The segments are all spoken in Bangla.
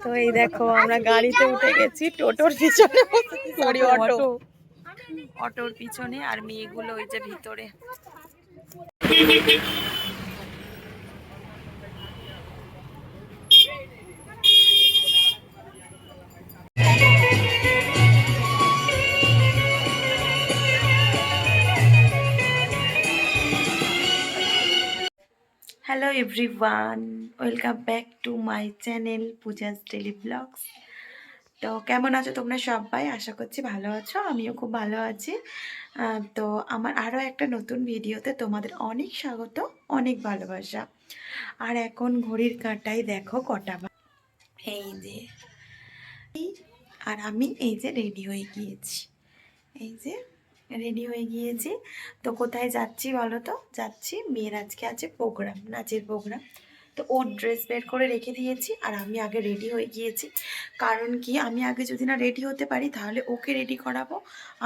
তো এই দেখো আমরা গাড়িতে উঠে গেছি, টোটোর পিছনে, সরি অটোর পিছনে, আর মেয়েগুলো ওই যে ভিতরে। Hello everyone, welcome back to my channel Puja's daily blogs. তো কেমন আছো তোমরা সবাই? আশা করছি ভালো আছো, আমিও খুব ভালো আছি। তো আমার আরও একটা নতুন ভিডিওতে তোমাদের অনেক স্বাগত, অনেক ভালোবাসা। আর এখন ঘড়ির কাঁটায় দেখো কটা, এই যে, আর আমি এই যে রেডি হয়ে গিয়েছি, এই যে রেডি হয়ে গিয়েছি। তো কোথায় যাচ্ছি বলো তো? যাচ্ছি, মেয়ের আজকে আছে প্রোগ্রাম, নাচের প্রোগ্রাম। তো ওর ড্রেস বের করে রেখে দিয়েছি, আর আমি আগে রেডি হয়ে গিয়েছি। কারণ কি, আমি আগে যদি না রেডি হতে পারি তাহলে ওকে রেডি করাবো,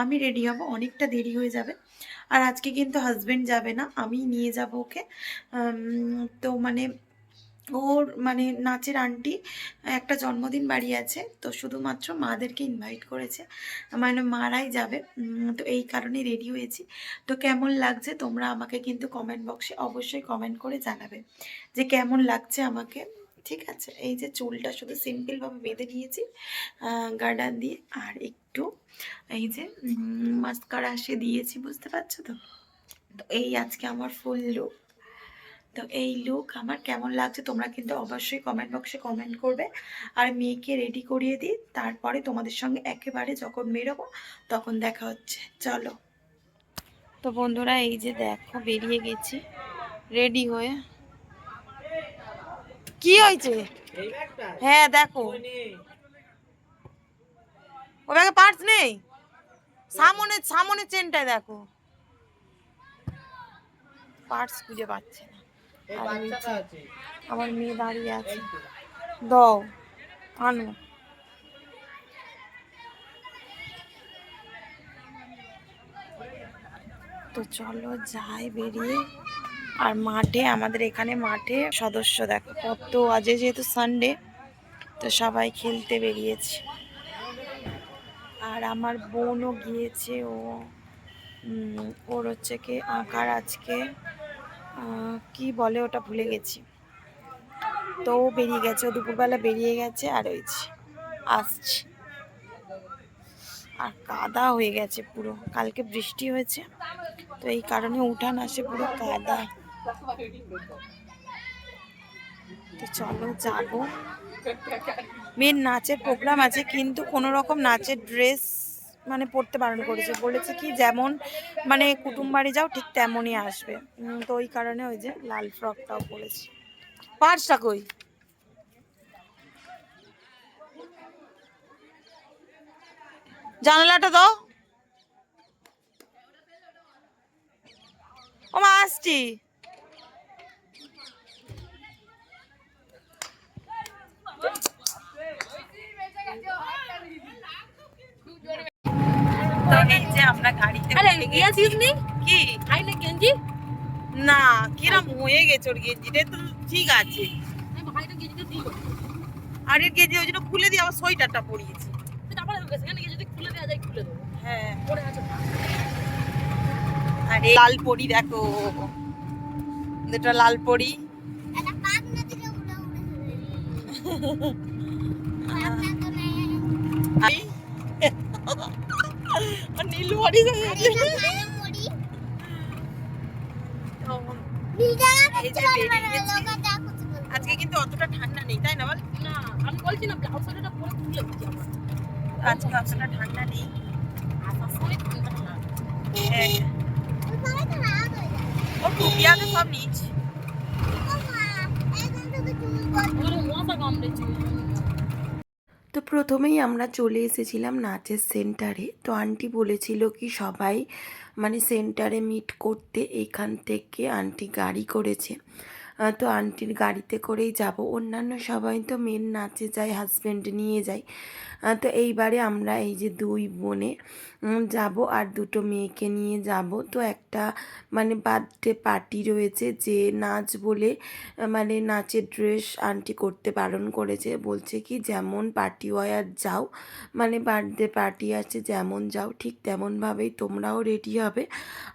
আমি রেডি হব, অনেকটা দেরি হয়ে যাবে। আর আজকে কিন্তু হাজব্যান্ড যাবে না, আমি নিয়ে যাব ওকে। তো মানে ওর মানে নাচের আন্টি একটা জন্মদিন বাড়ি আছে, তো শুধুমাত্র মাদেরকে ইনভাইট করেছে, মানে মারাই যাবে। তো এই কারণে রেডি হয়েছি। তো কেমন লাগছে তোমরা আমাকে কিন্তু কমেন্ট বক্সে অবশ্যই কমেন্ট করে জানাবে যে কেমন লাগছে আমাকে। ঠিক আছে, এই যে চুলটা শুধু সিম্পলভাবে বেঁধে নিয়েছি গার্ডার দিয়ে, আর একটু এই যে মাস্কারা সে দিয়েছি, বুঝতে পারছো তো? তো এই আজকে আমার ফুল লুক। তো এই লুক আমার কেমন লাগছে তোমরা কিন্তু অবশ্যই কমেন্ট বক্সে কমেন্ট করবে। আর মেয়েকে রেডি করিয়ে দিই, তারপরে তোমাদের সঙ্গে একেবারে যখন বেরোবো তখন দেখা হচ্ছে, চলো। তো বন্ধুরা এই যে দেখো বেরিয়ে গেছি রেডি হয়ে। কি হয়েছে? হ্যাঁ দেখো, ও ব্যাগে পার্স নেই, সামনে সামনে চেনটায় দেখো, পার্স খুঁজে পাচ্ছে না। আর আমার মেয়ে দাঁড়িয়ে আছে, দাও আনো। তো চলো যাই বেরিয়ে। আর মাঠে, আমাদের এখানে মাঠে সদস্য দেখো কত, আজ যেহেতু সানডে তো সবাই খেলতে বেরিয়েছে। আর আমার বোনও গিয়েছে, ওর হচ্ছে কি আঁকার আজকে কি বলে ওটা ভুলে গেছি। তো ও বেরিয়ে গেছে, ও দুপুরবেলা বেরিয়ে গেছে, আর ওই আসছে। আর কাদা হয়ে গেছে পুরো, কালকে বৃষ্টি হয়েছে তো এই কারণে উঠান আসে পুরো কাদা। তো চলো যাবো, মেয়ের নাচের প্রোগ্রাম আছে, কিন্তু কোনো রকম নাচের ড্রেস মানে পরতে বারণ করেছে, বলেছে কি যেমন মানে কুটুম বাড়ি যাও ঠিক তেমনই আসবে। তো ওই কারণে ওই যে লাল ফ্রকটাও পরেছি। পার্সটা কই? জানালাটা দাও, ও মা আসছি। তো এই যে আমরা গাড়িতে কি গেঞ্জি না, কিরম হয়ে গেছে ওর গেঞ্জিটা, তো ঠিক আছে। আর এর গেঞ্জি ওই জন্য খুলে দিয়ে আবার সোয়েটারটা পরিয়েছি। হ্যাঁ, আরে লাল পরি দেখো, দুটো লাল পরি। নীলু পরি আজকে কিন্তু অতটা ঠান্ডা নেই, তাই না বল? না আমি বলছি না, ব্লাউজটা পুরো খুলে দিচ্ছি আমার, আজকে অতটা ঠান্ডা নেই। ও টুপি আগে সব নিয়েছি। তো প্রথমেই আমরা চলে এসেছিলাম নাচের সেন্টারে। তো আন্টি বলেছিল কি সবাই মানে সেন্টারে মিট করতে, এখান থেকে আন্টি গাড়ি করেছে। তো আন্টির গাড়িতে করেই যাব। অন্যান্য সবাই তো মেন নাচে যায়, হাজব্যান্ড নিয়ে যায়। তো এইবারে আমরা এই যে 2 বোনে যাব আর 2টো মেয়েকে নিয়ে যাব। তো একটা মানে বার্থডে পার্টি রয়েছে, যে নাচ বলে মানে নাচের ড্রেস আন্টি করতে বারণ করেছে। বলছে কি যেমন পার্টি ওয়্যার যাও, মানে বার্থডে পার্টি আছে যেমন যাও ঠিক তেমনভাবেই তোমরাও রেডি হবে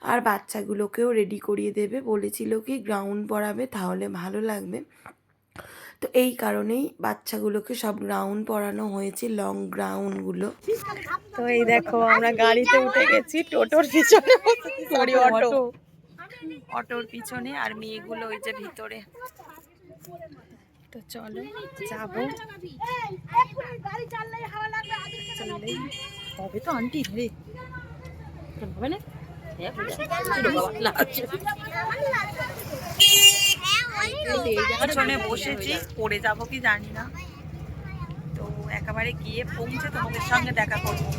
আর বাচ্চাগুলোকেও রেডি করিয়ে দেবে। বলেছিল কি গ্রাউন পরাবে তাহলে ভালো লাগবে। তো এই কারণেই বাচ্চাগুলোকে সব গ্রাউন পরানো হয়েছে, লং গ্রাউনগুলো। তো এই দেখো আমরা গাড়িতে উঠে গেছি, টোটোর পিছনে সরি অটো, অটোর পিছনে, আর মেয়েগুলো ওই যে ভিতরে। তো চলো যাবো, তবে তো আন্টি রে হবে না। পিছনে বসেছি, পড়ে যাবো কি জানি না। তো একেবারে গিয়ে পৌঁছে তোমাদের সঙ্গে দেখা করবো।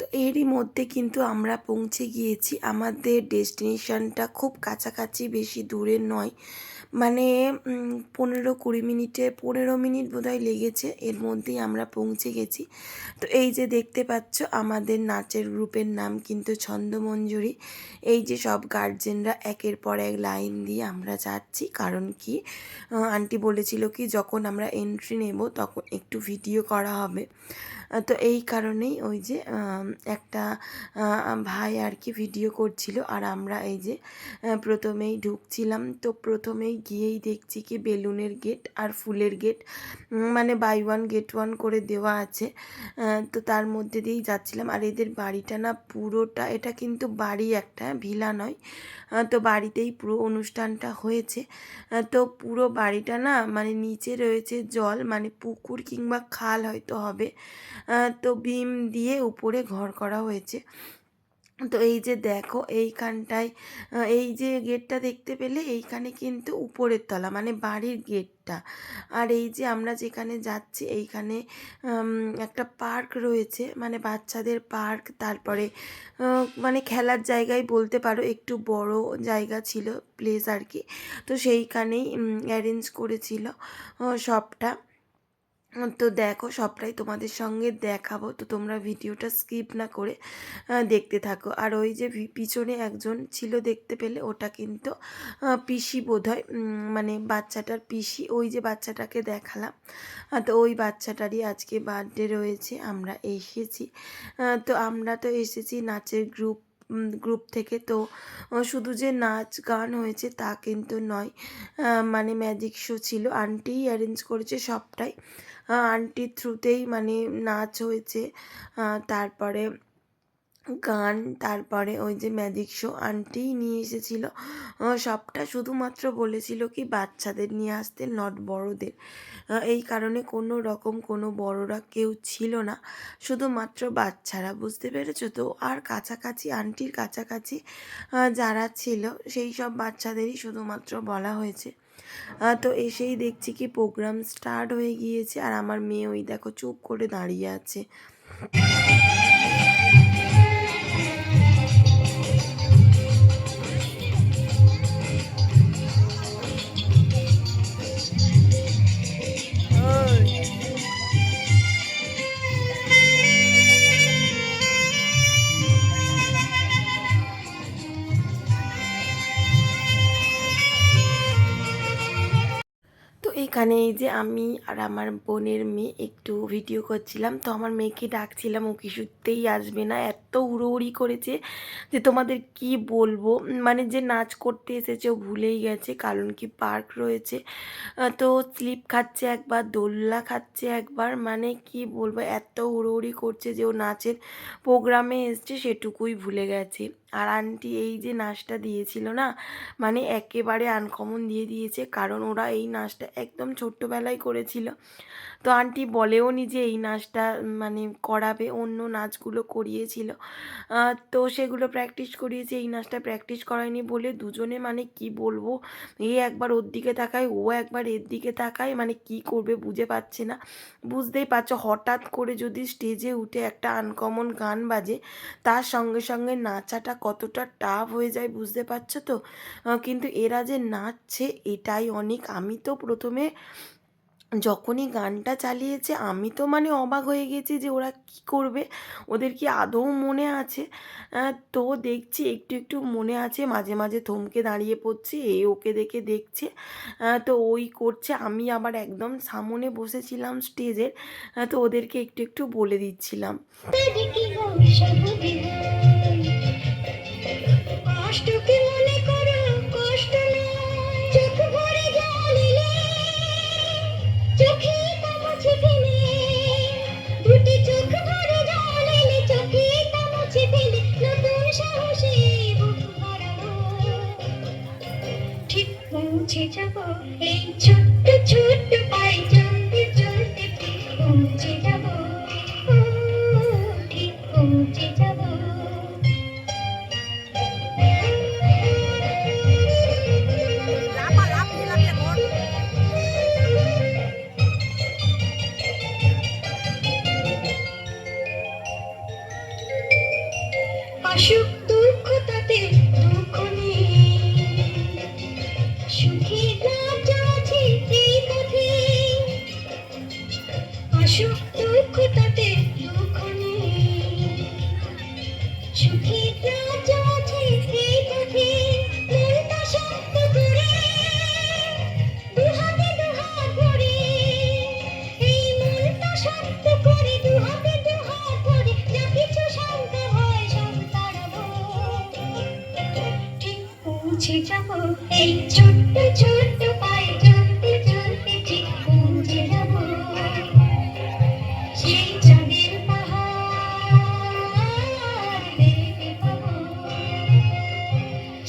তো এরই মধ্যে কিন্তু আমরা পৌঁছে গিয়েছি। আমাদের ডেস্টিনেশনটা খুব কাছাকাছি, বেশি দূরে নয়, মানে 15-20 মিনিটে 15 মিনিট বোধহয় লেগেছে, এর মধ্যেই আমরা পৌঁছে গেছি। তো এই যে দেখতে পাচ্ছ আমাদের নাচের গ্রুপের নাম কিন্তু ছন্দমঞ্জুরি। এই যে সব গার্জেনরা একের পর এক লাইন দিয়ে আমরা যাচ্ছি, কারণ কি আন্টি বলেছিল কি যখন আমরা এন্ট্রি নেব তখন একটু ভিডিও করা হবে। তো এই কারণেই ওই যে একটা ভাই আর কি ভিডিও করছিল, আর আমরা এই যে প্রথমেই ঢুকছিলাম। তো প্রথমেই গিয়েই দেখছি কি বেলুনের গেট আর ফুলের গেট, মানে বাই ওয়ান গেট ওয়ান করে দেওয়া আছে। তো তার মধ্যে দিয়েই যাচ্ছিলাম। আর এদের বাড়িটা না পুরোটা, এটা কিন্তু বাড়ি একটা, ভিলা নয়। তো বাড়িতেই পুরো অনুষ্ঠানটা হয়েছে। তো পুরো বাড়িটা না মানে নিচে রয়েছে জল, মানে পুকুর কিংবা খাল হয়তো হবে। তো বিম দিয়ে উপরে ঘর করা হয়েছে। তো এই যে দেখো এইখানটায় এই যে গেটটা দেখতে পেলে, এইখানে কিন্তু উপরের তলা মানে বাড়ির গেটটা। আর এই যে আমরা যেখানে যাচ্ছি এইখানে একটা পার্ক রয়েছে, মানে বাচ্চাদের পার্ক। তারপরে মানে খেলার জায়গায় বলতে পারো, একটু বড় জায়গা ছিল, প্লেস আর কি। তো সেইখানেই অ্যারেঞ্জ করেছিল সবটা। তো দেখো সবটাই তোমাদের সঙ্গে দেখাবো, তো তোমরা ভিডিওটা স্কিপ না করে দেখতে থাকো। আর ওই যে পিছনে একজন ছিল দেখতে পেলে, ওটা কিন্তু পিসি বোধহয়, মানে বাচ্চাটার পিসি, ওই যে বাচ্চাটাকে দেখালাম। তো ওই বাচ্চাটারই আজকে বার্থডে রয়েছে, আমরা এসেছি। তো আমরা তো এসেছি নাচের গ্রুপ থেকে। তো শুধু যে নাচ গান হয়েছে তা কিন্তু নয়, মানে ম্যাজিক শো ছিল, আন্টিই অ্যারেঞ্জ করেছে সবটাই। আন্টির থ্রুতেই মানে নাচ হয়েছে, তারপরে গান, তারপরে ওই যে ম্যাজিক শো আন্টিই নিয়ে এসেছিলো। সবটা শুধুমাত্র বলেছিল কি বাচ্চাদের নিয়ে আসতে, নট বড়দের। এই কারণে কোনো রকম কোনো বড়রা কেউ ছিল না, শুধুমাত্র বাচ্চারা, বুঝতে পেরেছো তো। আর কাছাকাছি আন্টির কাছাকাছি যারা ছিল সেই সব বাচ্চাদেরই শুধুমাত্র বলা হয়েছে। তো এসেই দেখছি কি প্রোগ্রাম স্টার্ট হয়ে গিয়েছে, আর আমার মেয়ে ওই দেখো চুপ করে দাঁড়িয়ে আছে। তো এখানে এই যে আমি আর আমার বোনের মেয়ে একটু ভিডিও করছিলাম। তো আমার মেয়েকে ডাকছিলাম, ও কিছুতেই আসবে না, এত উড়োউড়ি করেছে যে তোমাদের কি বলবো। মানে যে নাচ করতে এসেছে ও ভুলেই গেছে, কারণ কি পার্ক রয়েছে। তো স্লিপ খাচ্ছে একবার, দোলনা খাচ্ছে একবার, মানে কি বলবো, এত উড়োউড়ি করছে যে ও নাচের প্রোগ্রামে এসছে সেটুকুই ভুলে গেছে। আর আন্টি এই যে নাচটা দিয়েছিল না, মানে একেবারে আনকমন দিয়ে দিয়েছে, কারণ ওরা এই নাচটা একদম ছোট্টবেলায় করেছিল। তো আন্টি বলেও নি যে এই নাচটা মানে করাবে, অন্য নাচগুলো করিয়েছিল। তো সেগুলো প্র্যাকটিস করিয়েছি। এই নাচটা প্র্যাকটিস করায়নি বলে দুজনে মানে কি বলবো, এ একবার ওর দিকে তাকায়, ও একবার এর দিকে তাকায়, মানে কি করবে বুঝে পাচ্ছে না। বুঝতেই পারছো, হঠাৎ করে যদি স্টেজে উঠে একটা আনকমন গান বাজে, তার সঙ্গে সঙ্গে নাচাটা কতটা টাফ হয়ে যায় বুঝতে পারছো তো। কিন্তু এরা যে নাচছে এটাই অনেক। আমি তো প্রথমে যখনই গানটা চালিয়েছে আমি তো মানে অবাক হয়ে গেছি যে ওরা কি করবে, ওদের কি আদৌ মনে আছে। তো দেখছি একটু একটু মনে আছে, মাঝে মাঝে থমকে দাঁড়িয়ে পড়ছে, এ ওকে দেখে দেখছে। তো ওই করছে, আমি আবার একদম সামনে বসেছিলাম স্টেজের। তো ওদেরকে একটু একটু বলে দিচ্ছিলাম। কষ্টকে মনে করো কষ্ট নয়, চোখ ভরে জল এলে চোখে তা মুছে ফেলে, দুটি চোখ ভরে জল এলে চোখে তা মুছে ফেলে, নতুন সাহসে বুক ভরাবো, ঠিক পৌঁছে যাব এই ছোট্ট ছোট্ট পায়ে চলতে চলতে, ঠিক পৌঁছে যাব, ও ঠিক পৌঁছে যাব। আসুক দুঃখ তাতে দুঃখ নেই, সুখের রাজ্য আছে এই পথে, আসুক দুঃখ তাতে দুঃখ নেই, সুখের রাজ্য আছে এই পথে, মনটা শক্ত করে দুহাতে দুহাত ভরে, এই মনটা শক্ত করে দুহাতে দুহাত ভরে, যা কিছু শঙ্কা হয় সব তাড়াবো, ঠিক পৌঁছে যাব এই ছোট্ট ছোট্ট পায়ে চলতে চলতে, ঠিক পৌঁছে যাব সেই চাঁদের পাহাড় দেখতে পাবো,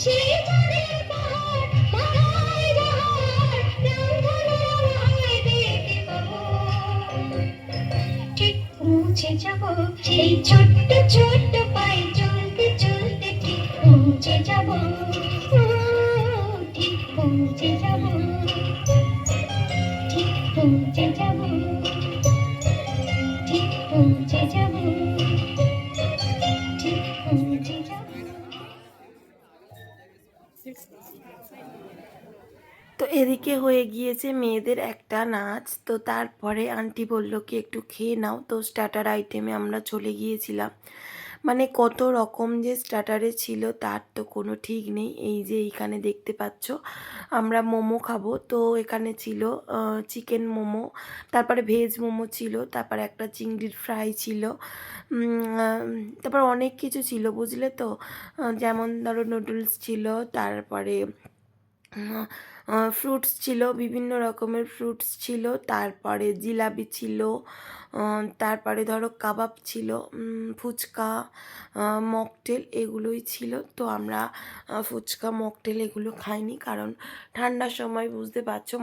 সেই চাঁদের পাহাড় মাথায় যাহার রংধনু রঙায় দেখতে পাবো, ঠিক পৌঁছে যাব সেই ছোট্ট ছোট্ট পায়ে চলতে চলতে, ঠিক পৌঁছে যাব, ও ঠিক পৌঁছে যাব, ঠিক পৌঁছে যাব, ঠিক পৌঁছে যাব, ঠিক পৌঁছে যাব। তো এদিকে হয়ে গিয়েছে মেয়েদের একটা নাচ। তো তারপরে আন্টি বলল কি একটু খেয়ে নাও। তো স্টার্টার আইটেমে আমরা চলে গিয়েছিলাম। মানে কত রকম যে স্টার্টারে ছিল তার তো কোনো ঠিক নেই। এই যে এইখানে দেখতে পাচ্ছ আমরা মোমো খাবো, তো এখানে ছিল চিকেন মোমো, তারপরে ভেজ মোমো ছিল, তারপরে একটা চিংড়ির ফ্রাই ছিল, তারপর অনেক কিছু ছিল বুঝলে তো। যেমন ধরো নুডলস ছিল, তারপরে ফ্রুটস ছিল, বিভিন্ন রকমের ফ্রুটস ছিল, তারপরে জিলাপি ছিল, তারপরে ধরো কাবাব ছিল, ফুচকা, মকটেল এগুলোই ছিল। তো আমরা ফুচকা মকটেল এগুলো খাইনি, কারণ ঠান্ডার সময় বুঝতে পারছো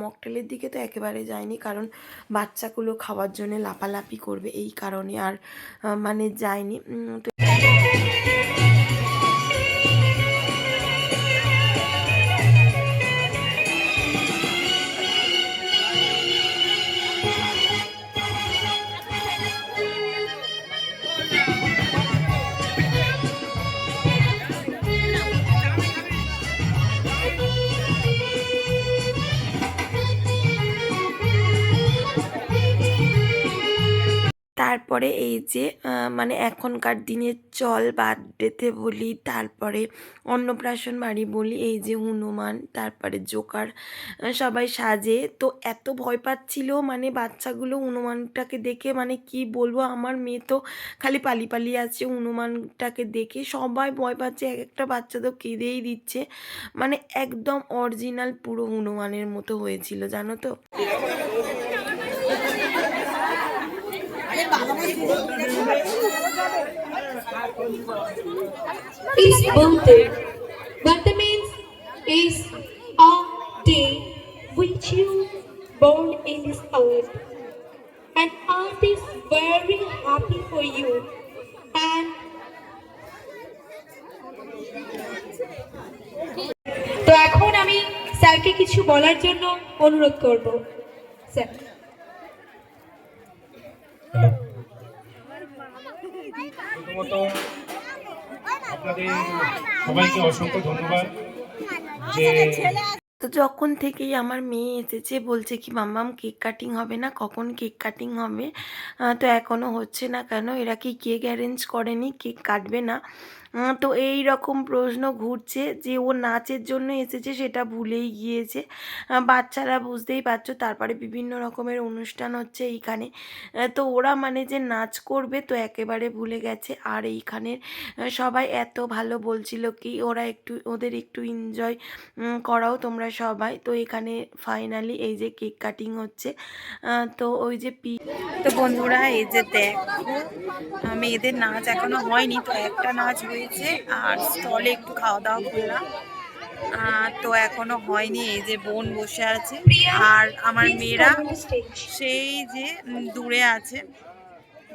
মকটেলের দিকে তো একেবারে যায়নি, কারণ বাচ্চাগুলো খাওয়ার জন্য লাফালাফি করবে এই কারণে আর মানে যায়নি। তো তারপরে এই যে মানে এখনকার দিনের চল বার্থডেতে বলি, তারপরে অন্নপ্রাশন বাড়ি বলি, এই যে হনুমান, তারপরে জোকার সবাই সাজে। তো এত ভয় পাচ্ছিল মানে বাচ্চাগুলো হনুমানটাকে দেখে, মানে কি বলবো, আমার মেয়ে তো খালি পালিয়ে আছে হনুমানটাকে দেখে, সবাই ভয় পাচ্ছে, এক একটা বাচ্চা তো কেঁদেই দিচ্ছে, মানে একদম অরিজিনাল পুরো হনুমানের মতো হয়েছিল জানো তো। It's birthday. Birthday means is a day which you born in this earth, and earth is very happy for you. and তো এখন আমি স্যারকে কিছু বলার জন্য অনুরোধ করব স্যার। প্রথমত আপনাদের সবাইকে অসংখ্য ধন্যবাদ যে তো যখন থেকেই আমার মেয়ে এসেছে বলছে কি মাম্মাম কেক কাটিং হবে না, কখন কেক কাটিং হবে? তো এখনও হচ্ছে না কেন? এরা কি কেক অ্যারেঞ্জ করেনি, কেক কাটবে না? তো এই রকম প্রশ্ন ঘুরছে যে ও নাচের জন্য এসেছে সেটা ভুলেই গিয়েছে। বাচ্চারা বুঝতেই পারছো, তারপরে বিভিন্ন রকমের অনুষ্ঠান হচ্ছে এইখানে। তো ওরা মানে যে নাচ করবে তো একেবারে ভুলে গেছে। আর এইখানের সবাই এত ভালো বলছিল কি ওরা একটু ওদের একটু এনজয় করাও তোমরা সবাই। তো এখানে ফাইনালি এই যে কেক কাটিং হচ্ছে। তো ওই যে তো বন্ধুরা এই যে দেখো মেয়েদের নাচ এখনো হয়নি, তো একটা নাচ হয়েছে আর স্টলে একটু খাওয়া দাওয়া করলাম। তো এখনো হয়নি। এই যে বোন বসে আছে প্রিয়া, আর আমার প্লিজ মেয়েরা কাম অন দ্য স্টেজ। সেই যে দূরে আছে।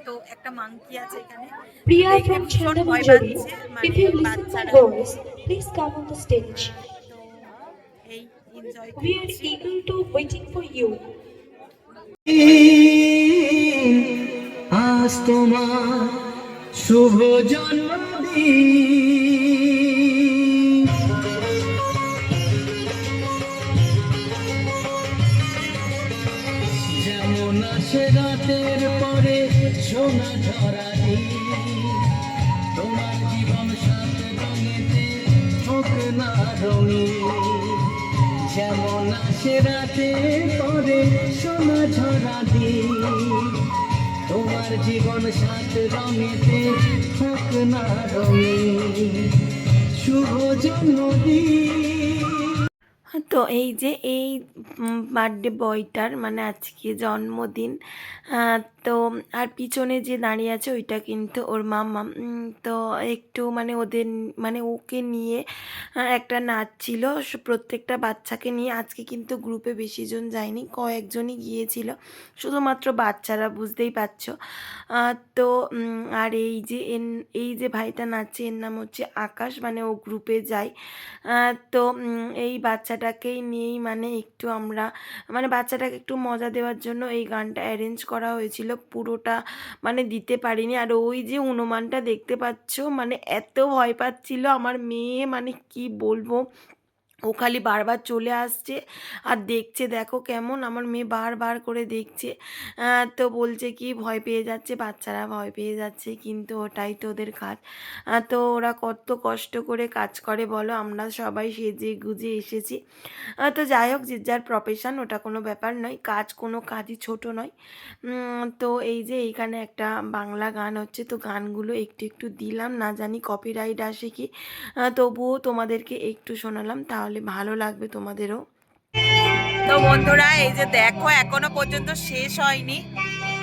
তো একটা মাংকি আছে এখানে, তো প্রিয়া দেখে from ভীষণ ভয় Chandamanjari, পাচ্ছে if মানে you listen my বাচ্চারা। voice, please come on the stage. তো এই এনজয় We are করছি। eager to waiting for you. আজ তোমার শুভ জন্মদিন, যেমন আসে রাতের পরে সোনা ঝরা দিন, তোমার জীবন সাত রঙেতে হোক না রঙিন, যেমন আসে রাতের পরে সোনা ঝরা দিন, তোমার জীবন সাত রঙেতে হোক না রঙিন, শুভ জন্মদিন। তো এই যে এই বার্থডে বয়টার মানে আজকে জন্মদিন। তো আর পিছনে যে দাঁড়িয়ে আছে ওইটা কিন্তু ওর মাম্মা। তো একটু মানে ওদের মানে ওকে নিয়ে একটা নাচ ছিল প্রত্যেকটা বাচ্চাকে নিয়ে। আজকে কিন্তু গ্রুপে বেশিজন যায়নি, কয়েকজনই গিয়েছিল, শুধুমাত্র বাচ্চারা, বুঝতেই পারছো। তো আর এই যে ভাইটা নাচছে এর নাম হচ্ছে আকাশ, মানে ও গ্রুপে যায়। তো এই বাচ্চাটাকেই নিয়েই মানে একটু আমরা মানে বাচ্চাটাকে একটু মজা দেওয়ার জন্য এই গানটা অ্যারেঞ্জ করা হয়েছিল। পুরোটা মানে দিতে পারিনি। আর ওই যে হনুমানটা দেখতে পাচ্ছ, মানে এত ভয় পাচ্ছিল আমার মেয়ে, মানে কি বলবো, ও খালি বারবার চলে আসছে আর দেখছে। দেখো কেমন আমার মেয়ে বারবার করে দেখছে। তো বলছে কি ভয় পেয়ে যাচ্ছে, বাচ্চারা ভয় পেয়ে যাচ্ছে, কিন্তু ওটাই তো ওদের কাজ। তো ওরা কত কষ্ট করে কাজ করে বলো, আমরা সবাই সেজে গুজে এসেছি। তো যাই হোক, যে যার প্রফেশন, ওটা কোনো ব্যাপার নয়, কাজ কোনো কাজই ছোট নয়। তো এই যে এইখানে একটা বাংলা গান হচ্ছে, তো গানগুলো একটু একটু দিলাম, না জানি কপিরাইট আসে কি। তবুও তোমাদেরকে একটু শোনালাম, তাহলে ভালো লাগবে তোমাদেরও। তো বন্ধুরা এই যে দেখো এখনো পর্যন্ত শেষ হয়নি,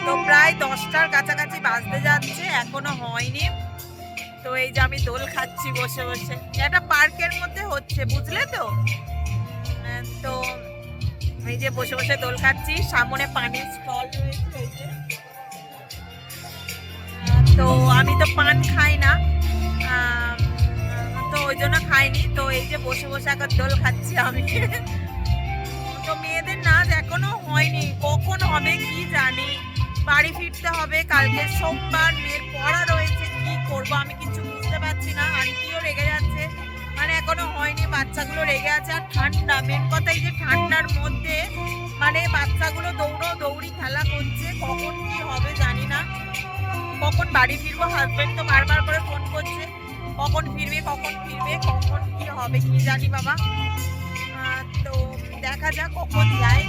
তো প্রায় 10টার কাছাকাছি বাজতে যাচ্ছে, এখনো হয়নি। তো এই যে আমি দোল খাচ্ছি বসে বসে, একটা পার্কের মধ্যে হচ্ছে, বুঝলে তো। তো এই যে বসে বসে দোল খাচ্ছি, সামনে পানির স্টল রয়েছে এই যে। তো আমি তো পান খাই না, আম, তো ওই জন্য খাইনি। তো এই যে বসে বসে এখন দোল খাচ্ছি আমি। তো মেয়েদের নাচ এখনো হয়নি, কখন হবে কি জানি। বাড়ি ফিরতে হবে, কালকে সোমবার, মেয়ের পড়া রয়েছে, কি করব আমি কিছু বুঝতে পারছি না। আন্টিও রেগে যাচ্ছে, মানে এখনো হয়নি, বাচ্চাগুলো রেগে আছে। আর ঠান্ডা, মেন কথা এই যে ঠান্ডার মধ্যে মানে বাচ্চাগুলো দৌড়ি খেলা করছে, কখন কি হবে জানি না। কখন বাড়ি ফিরবো, হাজবেন্ড তো বারবার করে ফোন করছে, কখন ফিরবে কখন ফিরবে, কখন কি হবে কি জানি বাবা। তো দেখা যাক কখন যাই।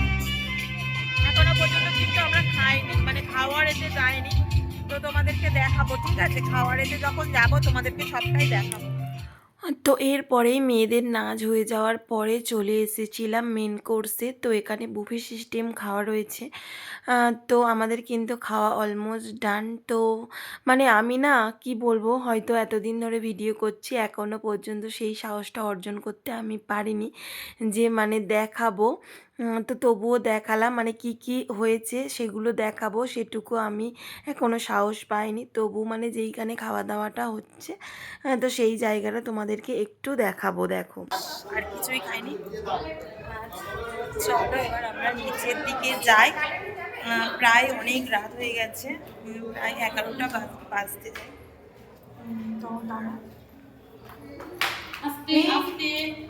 এখনো পর্যন্ত কিন্তু আমরা খাইনি, মানে খাওয়ার এতে যাইনি। তো তোমাদেরকে দেখাবো, ঠিক আছে, খাওয়ার এতে যখন যাব তোমাদেরকে সবটাই দেখাবো। তো এরপরেই মেয়েদের নাচ হয়ে যাওয়ার পরে চলে এসেছিলাম মেন কোর্সে। তো এখানে বুফে সিস্টেম খাওয়া রয়েছে। তো আমাদের কিন্তু খাওয়া অলমোস্ট ডান। তো মানে আমি না কি বলবো, হয়তো এতদিন ধরে ভিডিও করছি এখনও পর্যন্ত সেই সাহসটা অর্জন করতে আমি পারিনি যে মানে দেখাবো তো তবুও দেখালাম, মানে কি কি হয়েছে সেগুলো দেখাবো সেটুকু আমি এখনও সাহস পাইনি। তবু মানে যেইখানে খাওয়া দাওয়াটা হচ্ছে, তো সেই জায়গাটা তোমাদেরকে একটু দেখাবো। দেখো, আর কিছুই খাইনি। চলো এবার আমরা নিচের দিকে যাই। প্রায় অনেক রাত হয়ে গেছে, প্রায় 11টা বাজতে যায়। তো তারা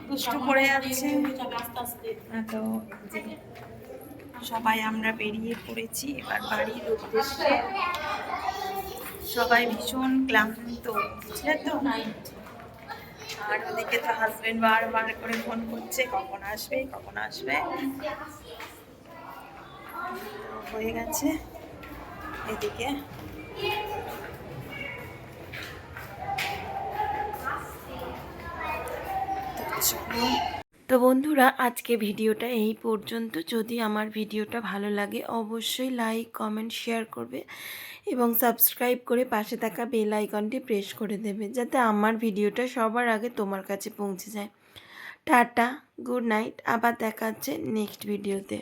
দুষ্টু করে যাচ্ছে। তো এই যে সবাই আমরা বেরিয়ে পড়েছি এবার বাড়ির উদ্দেশ্যে। সবাই ভীষণ ক্লান্ত, বুঝলে তো। আর ওদিকে তো হাজবেন্ড বারবার করে ফোন করছে, কখন আসবে কখন আসবে। হয়ে গেছে এদিকে। তো বন্ধুরা, আজকে ভিডিওটা এই পর্যন্ত। যদি আমার ভিডিওটা ভালো লাগে অবশ্যই লাইক কমেন্ট শেয়ার করবে এবং সাবস্ক্রাইব করে পাশে থাকা বেল আইকনটি প্রেস করে দেবে, যাতে আমার ভিডিওটা সবার আগে তোমার কাছে পৌঁছে যায়। টাটা, গুড নাইট, আবার দেখা হচ্ছে নেক্সট ভিডিওতে।